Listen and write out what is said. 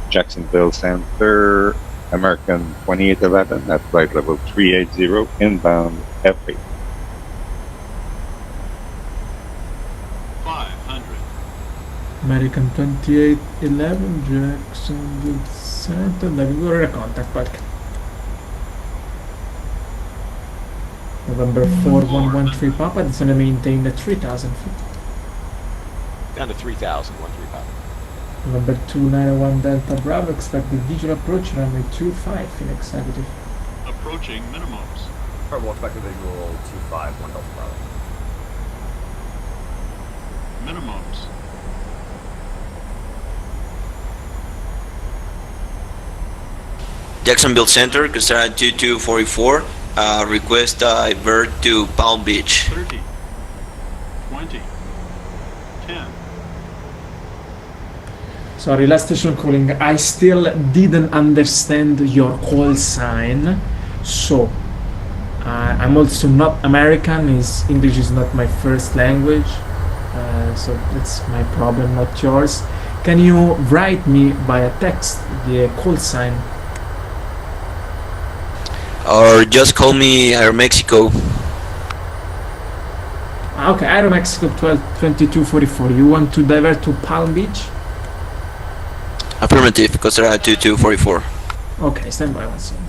Jacksonville Center, American 2811 at flight level 380, inbound F8. 500. American 2811, Jacksonville Center, Navigator contact back. November 4113 Papa, it's gonna maintain the 3000 feet. Down to 3,000, 135. November 291 Delta Bravo, expected visual approach, runway 25, Phoenix negative. Approaching minimums. Alright, we'll expect a visual 251 Delta Bravo. Minimums. Jacksonville Center, Costera 2244, request divert to Palm Beach. 30. 20. 10. Sorry, last station calling. I still didn't understand your call sign, so I'm also not American. English is not my first language, so that's my problem, not yours. Can you write me via text the call sign? Or just call me Aeromexico. Okay, Aeromexico 122244. You want to divert to Palm Beach? Affirmative, Costera 2244. Okay, stand by one second.